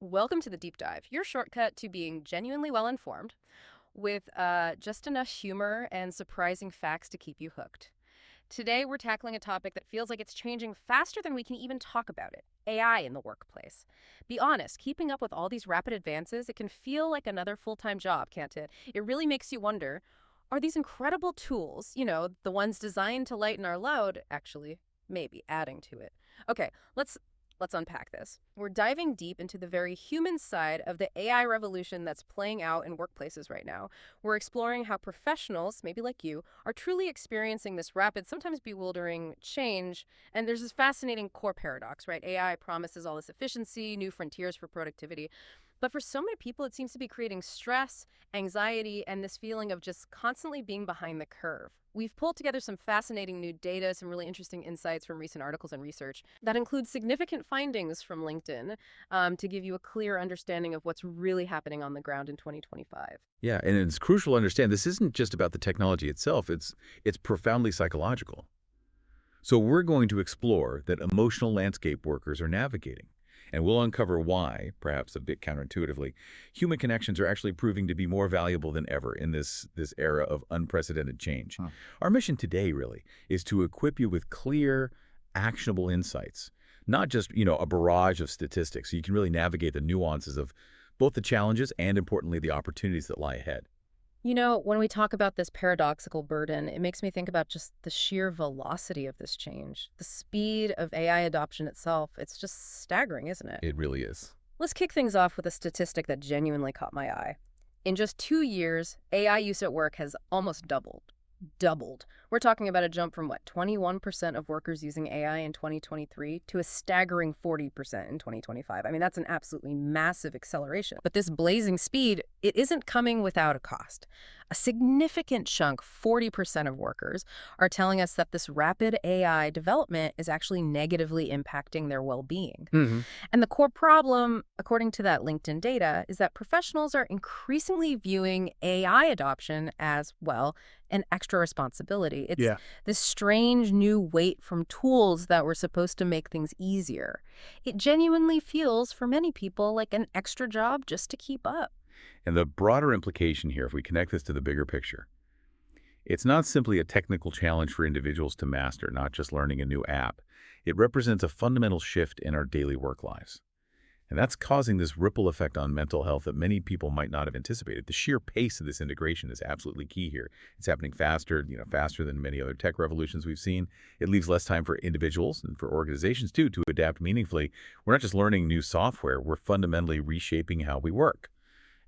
Welcome to the Deep Dive, your shortcut to being genuinely well-informed with just enough humor and surprising facts to keep you hooked. Today, we're tackling a topic that feels like it's changing faster than we can even talk about it: AI in the workplace. Be honest, keeping up with all these rapid advances, it can feel like another full-time job, can't it? It really makes you wonder, are these incredible tools, the ones designed to lighten our load, actually maybe adding to it? Okay, let's unpack this. We're diving deep into the very human side of the AI revolution that's playing out in workplaces right now. We're exploring how professionals, maybe like you, are truly experiencing this rapid, sometimes bewildering change. And there's this fascinating core paradox, right? AI promises all this efficiency, new frontiers for productivity. But for so many people, it seems to be creating stress, anxiety, and this feeling of just constantly being behind the curve. We've pulled together some fascinating new data, some really interesting insights from recent articles and research that includes significant findings from LinkedIn to give you a clear understanding of what's really happening on the ground in 2025. Yeah, and it's crucial to understand this isn't just about the technology itself, it's profoundly psychological. So we're going to explore that emotional landscape workers are navigating, and we'll uncover why, perhaps a bit counterintuitively, human connections are actually proving to be more valuable than ever in this era of unprecedented change. Our mission today really is to equip you with clear, actionable insights, not just, a barrage of statistics, so you can really navigate the nuances of both the challenges and, importantly, the opportunities that lie ahead. When we talk about this paradoxical burden, it makes me think about just the sheer velocity of this change. The speed of AI adoption itself, it's just staggering, isn't it? It really is. Let's kick things off with a statistic that genuinely caught my eye. In just 2 years, AI use at work has almost doubled. Doubled. We're talking about a jump from 21% of workers using AI in 2023 to a staggering 40% in 2025. I mean, that's an absolutely massive acceleration. But this blazing speed, it isn't coming without a cost. A significant chunk, 40% of workers, are telling us that this rapid AI development is actually negatively impacting their well-being. hmm And the core problem, according to that LinkedIn data, is that professionals are increasingly viewing AI adoption as, well, an extra responsibility. It's Yeah. this strange new weight from tools that were supposed to make things easier. It genuinely feels, for many people, like an extra job just to keep up. And the broader implication here, if we connect this to the bigger picture, it's not simply a technical challenge for individuals to master, not just learning a new app. It represents a fundamental shift in our daily work lives. And that's causing this ripple effect on mental health that many people might not have anticipated. The sheer pace of this integration is absolutely key here. It's happening faster, faster than many other tech revolutions we've seen. It leaves less time for individuals and for organizations, too, to adapt meaningfully. We're not just learning new software, we're fundamentally reshaping how we work.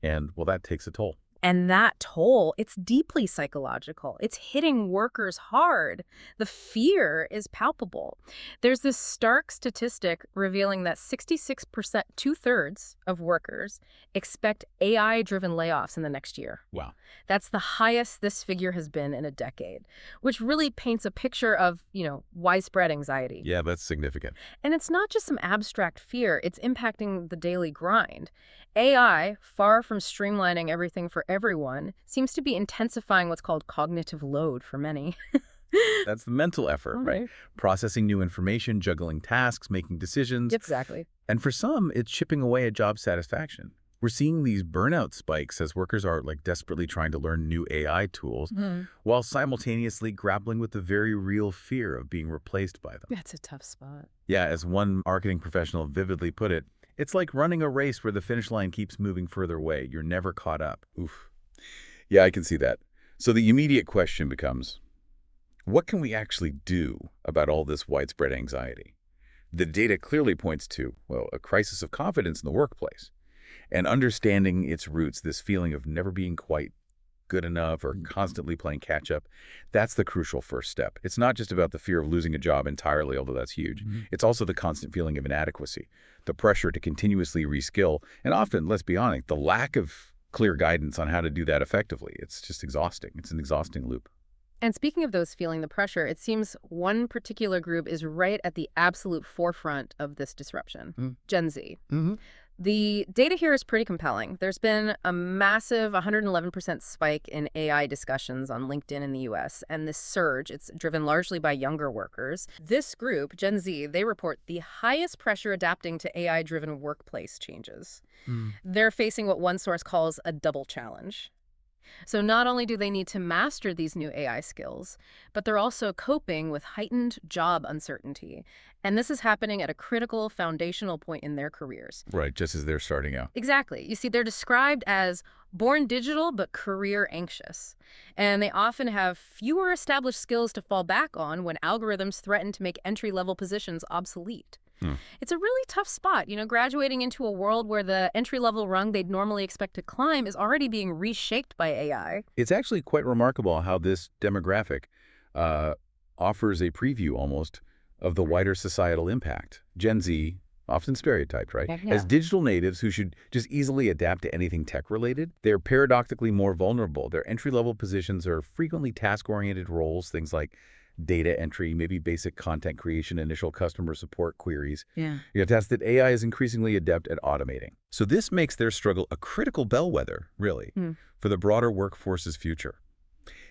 And, well, that takes a toll. And that toll, it's deeply psychological. It's hitting workers hard. The fear is palpable. There's this stark statistic revealing that 66%, two-thirds of workers expect AI-driven layoffs in the next year. Wow. That's the highest this figure has been in a decade, which really paints a picture of, widespread anxiety. Yeah, that's significant. And it's not just some abstract fear, it's impacting the daily grind. AI, far from streamlining everything for everyone, seems to be intensifying what's called cognitive load for many. That's the mental effort, right? Okay. Processing new information, juggling tasks, making decisions. Exactly. And for some, it's chipping away at job satisfaction. We're seeing these burnout spikes as workers are desperately trying to learn new AI tools while simultaneously grappling with the very real fear of being replaced by them. That's a tough spot. Yeah, as one marketing professional vividly put it, it's like running a race where the finish line keeps moving further away. You're never caught up. Oof. Yeah, I can see that. So the immediate question becomes, what can we actually do about all this widespread anxiety? The data clearly points to, well, a crisis of confidence in the workplace. And understanding its roots, this feeling of never being quite good enough or constantly playing catch up, that's the crucial first step. It's not just about the fear of losing a job entirely, although that's huge. It's also the constant feeling of inadequacy, the pressure to continuously reskill, and often, let's be honest, the lack of clear guidance on how to do that effectively. It's just exhausting. It's an exhausting loop. And speaking of those feeling the pressure, it seems one particular group is right at the absolute forefront of this disruption: Gen Z. The data here is pretty compelling. There's been a massive 111% spike in AI discussions on LinkedIn in the US, and this surge, it's driven largely by younger workers. This group, Gen Z, they report the highest pressure adapting to AI-driven workplace changes. Hmm. They're facing what one source calls a double challenge. So not only do they need to master these new AI skills, but they're also coping with heightened job uncertainty. And this is happening at a critical foundational point in their careers. Right, just as they're starting out. Exactly. You see, they're described as born digital but career anxious. And they often have fewer established skills to fall back on when algorithms threaten to make entry-level positions obsolete. Hmm. It's a really tough spot, graduating into a world where the entry-level rung they'd normally expect to climb is already being reshaped by AI. It's actually quite remarkable how this demographic uh, offers a preview almost of the wider societal impact. Gen Z, often stereotyped, right? Yeah. As digital natives who should just easily adapt to anything tech-related, they're paradoxically more vulnerable. Their entry-level positions are frequently task-oriented roles, things like data entry, maybe basic content creation, initial customer support queries. Yeah. Tasks that AI is increasingly adept at automating. So this makes their struggle a critical bellwether, really, for the broader workforce's future.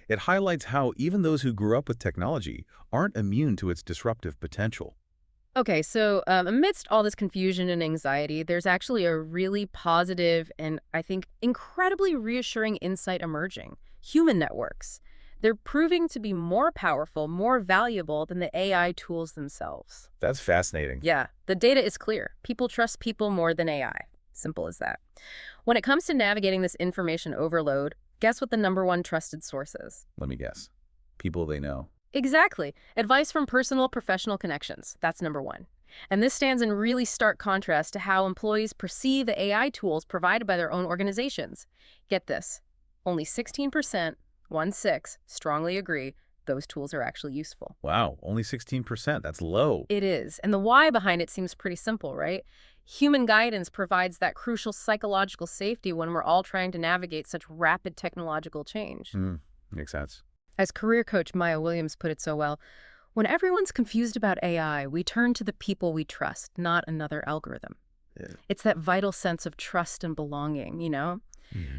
It highlights how even those who grew up with technology aren't immune to its disruptive potential. Okay, so amidst all this confusion and anxiety, there's actually a really positive and, I think, incredibly reassuring insight emerging. Human networks. They're proving to be more powerful, more valuable than the AI tools themselves. That's fascinating. Yeah, the data is clear. People trust people more than AI. Simple as that. When it comes to navigating this information overload, guess what the #1 trusted source is? Let me guess. People they know. Exactly. Advice from personal professional connections. That's #1. And this stands in really stark contrast to how employees perceive the AI tools provided by their own organizations. Get this. Only 16%, 1/6, strongly agree those tools are actually useful. Wow, only 16%. That's low. It is. And the why behind it seems pretty simple, right? Human guidance provides that crucial psychological safety when we're all trying to navigate such rapid technological change. Makes sense. As career coach Maya Williams put it so well, when everyone's confused about AI, we turn to the people we trust, not another algorithm. Yeah. It's that vital sense of trust and belonging,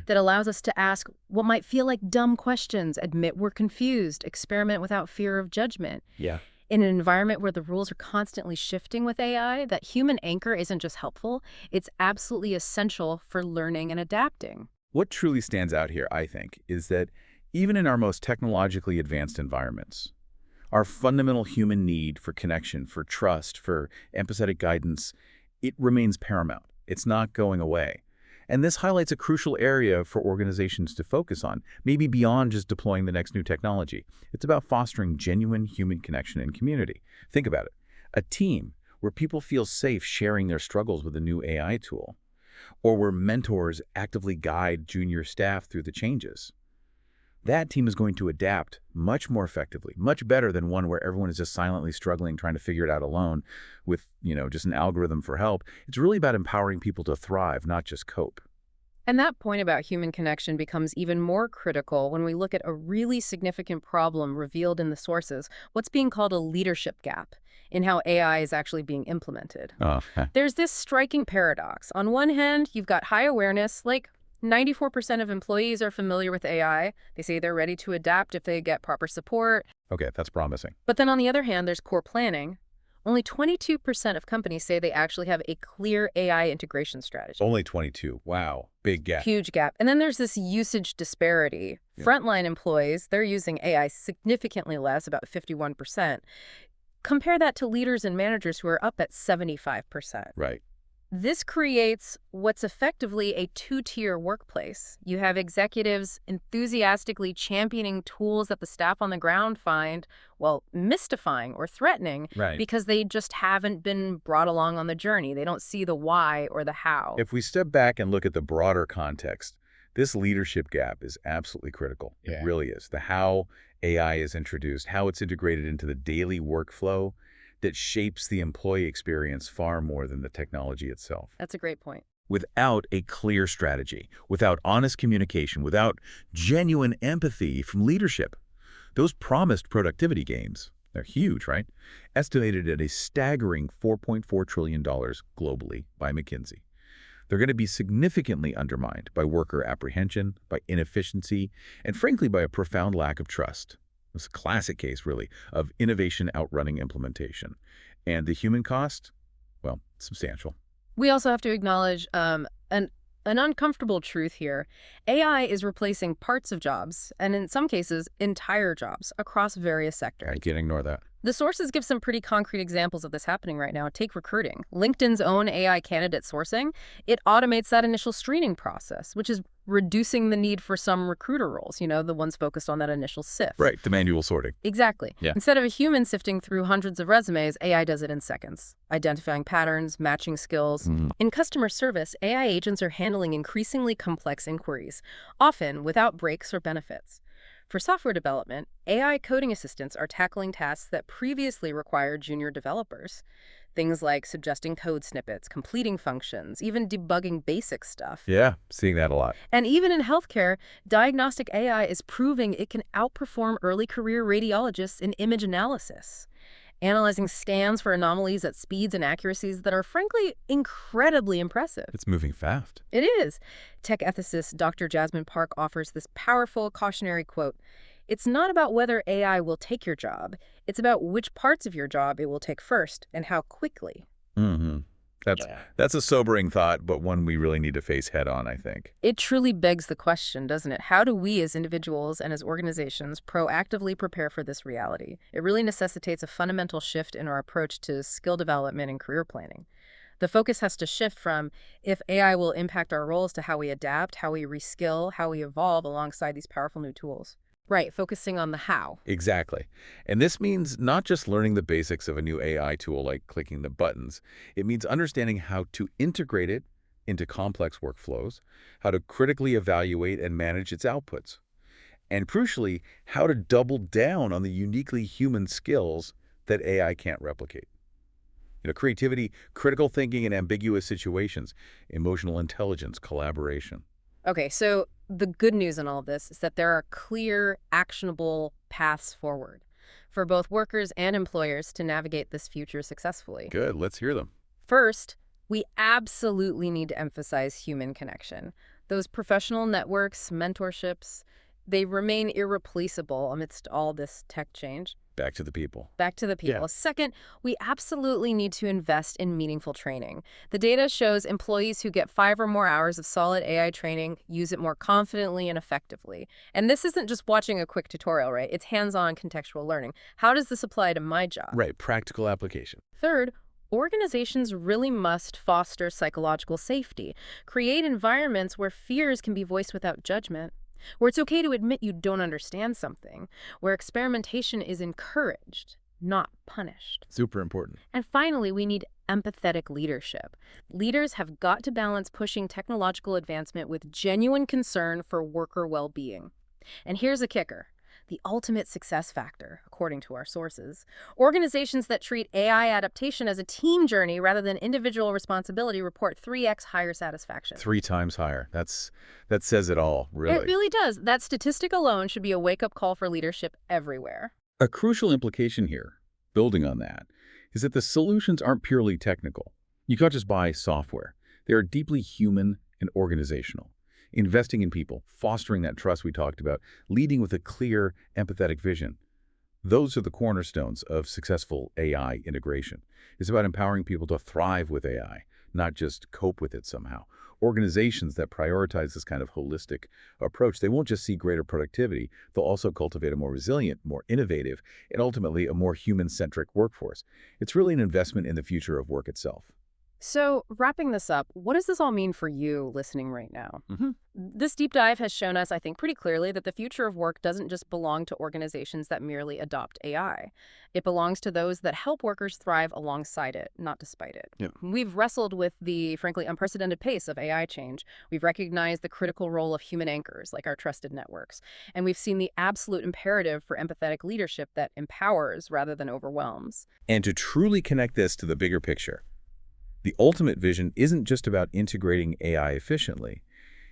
that allows us to ask what might feel like dumb questions, admit we're confused, experiment without fear of judgment. Yeah. In an environment where the rules are constantly shifting with AI, that human anchor isn't just helpful, it's absolutely essential for learning and adapting. What truly stands out here, I think, is that even in our most technologically advanced environments, our fundamental human need for connection, for trust, for empathetic guidance, it remains paramount. It's not going away. And this highlights a crucial area for organizations to focus on, maybe beyond just deploying the next new technology. It's about fostering genuine human connection and community. Think about it. A team where people feel safe sharing their struggles with a new AI tool, or where mentors actively guide junior staff through the changes. That team is going to adapt much more effectively, much better than one where everyone is just silently struggling, trying to figure it out alone with, just an algorithm for help. It's really about empowering people to thrive, not just cope. And that point about human connection becomes even more critical when we look at a really significant problem revealed in the sources, what's being called a leadership gap in how AI is actually being implemented. There's this striking paradox. On one hand, you've got high awareness, like 94% of employees are familiar with AI. They say they're ready to adapt if they get proper support. Okay, that's promising. But then on the other hand, there's core planning. Only 22% of companies say they actually have a clear AI integration strategy. Only 22. Wow. Big gap. Huge gap. And then there's this usage disparity. Yeah. Frontline employees, they're using AI significantly less, about 51%. Compare that to leaders and managers who are up at 75%. Right. This creates what's effectively a two-tier workplace. You have executives enthusiastically championing tools that the staff on the ground find, mystifying or threatening, Right. because they just haven't been brought along on the journey. They don't see the why or the how. If we step back and look at the broader context, this leadership gap is absolutely critical. Yeah. It really is. The how AI is introduced, how it's integrated into the daily workflow that shapes the employee experience far more than the technology itself. That's a great point. Without a clear strategy, without honest communication, without genuine empathy from leadership, those promised productivity gains, they're huge, right? Estimated at a staggering $4.4 trillion globally by McKinsey. they're going to be significantly undermined by worker apprehension, by inefficiency, and frankly by a profound lack of trust. It's a classic case, really, of innovation outrunning implementation. And the human cost? Well, substantial. We also have to acknowledge an uncomfortable truth here. AI is replacing parts of jobs, and in some cases, entire jobs, across various sectors. I can't ignore that. The sources give some pretty concrete examples of this happening right now. Take recruiting. LinkedIn's own AI candidate sourcing, it automates that initial screening process, which is reducing the need for some recruiter roles, the ones focused on that initial sift. Right, the manual sorting. Exactly. Yeah. Instead of a human sifting through hundreds of resumes, AI does it in seconds, identifying patterns, matching skills. In customer service, AI agents are handling increasingly complex inquiries, often without breaks or benefits. For software development, AI coding assistants are tackling tasks that previously required junior developers. Things like suggesting code snippets, completing functions, even debugging basic stuff. Yeah, seeing that a lot. And even in healthcare, diagnostic AI is proving it can outperform early career radiologists in image analysis, analyzing scans for anomalies at speeds and accuracies that are frankly incredibly impressive. It's moving fast. It is. Tech ethicist Dr. Jasmine Park offers this powerful cautionary quote. It's not about whether AI will take your job. It's about which parts of your job it will take first and how quickly. That's a sobering thought, but one we really need to face head on, I think. It truly begs the question, doesn't it? How do we as individuals and as organizations proactively prepare for this reality? It really necessitates a fundamental shift in our approach to skill development and career planning. The focus has to shift from if AI will impact our roles to how we adapt, how we reskill, how we evolve alongside these powerful new tools. Right, focusing on the how. Exactly. And this means not just learning the basics of a new AI tool like clicking the buttons. It means understanding how to integrate it into complex workflows, how to critically evaluate and manage its outputs, and crucially, how to double down on the uniquely human skills that AI can't replicate. Creativity, critical thinking in ambiguous situations, emotional intelligence, collaboration. Okay, so the good news in all of this is that there are clear, actionable paths forward for both workers and employers to navigate this future successfully. Good, let's hear them. First, we absolutely need to emphasize human connection. Those professional networks, mentorships, they remain irreplaceable amidst all this tech change. Back to the people. Back to the people. Yeah. Second, we absolutely need to invest in meaningful training. The data shows employees who get 5 or more hours of solid AI training use it more confidently and effectively. And this isn't just watching a quick tutorial, right? It's hands-on contextual learning. How does this apply to my job? Right, practical application. Third, organizations really must foster psychological safety, create environments where fears can be voiced without judgment, where it's okay to admit you don't understand something, where experimentation is encouraged, not punished. Super important. And finally, we need empathetic leadership. Leaders have got to balance pushing technological advancement with genuine concern for worker well-being. And here's a kicker. The ultimate success factor, according to our sources. Organizations that treat AI adaptation as a team journey rather than individual responsibility report 3x higher satisfaction. 3 times higher. That says it all, really. It really does. That statistic alone should be a wake-up call for leadership everywhere. A crucial implication here, building on that, is that the solutions aren't purely technical. You can't just buy software. They are deeply human and organizational. Investing in people, fostering that trust we talked about, leading with a clear, empathetic vision. Those are the cornerstones of successful AI integration. It's about empowering people to thrive with AI, not just cope with it somehow. Organizations that prioritize this kind of holistic approach, they won't just see greater productivity, they'll also cultivate a more resilient, more innovative, and ultimately a more human-centric workforce. It's really an investment in the future of work itself. So, wrapping this up, what does this all mean for you listening right now? This deep dive has shown us, I think, pretty clearly that the future of work doesn't just belong to organizations that merely adopt AI. It belongs to those that help workers thrive alongside it, not despite it. Yep. We've wrestled with the, frankly, unprecedented pace of AI change. We've recognized the critical role of human anchors, like our trusted networks. And we've seen the absolute imperative for empathetic leadership that empowers rather than overwhelms. And to truly connect this to the bigger picture, the ultimate vision isn't just about integrating AI efficiently.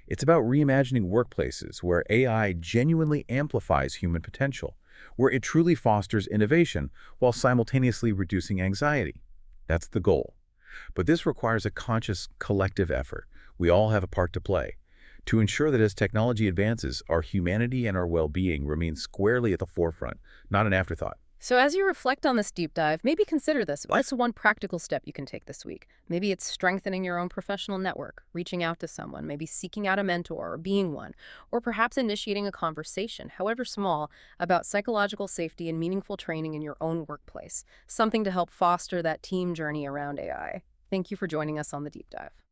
It's about reimagining workplaces where AI genuinely amplifies human potential, where it truly fosters innovation while simultaneously reducing anxiety. That's the goal. But this requires a conscious, collective effort. We all have a part to play to ensure that as technology advances, our humanity and our well-being remain squarely at the forefront, not an afterthought. So as you reflect on this deep dive, maybe consider this. What's one practical step you can take this week? Maybe it's strengthening your own professional network, reaching out to someone, maybe seeking out a mentor or being one, or perhaps initiating a conversation, however small, about psychological safety and meaningful training in your own workplace, something to help foster that team journey around AI. Thank you for joining us on the deep dive.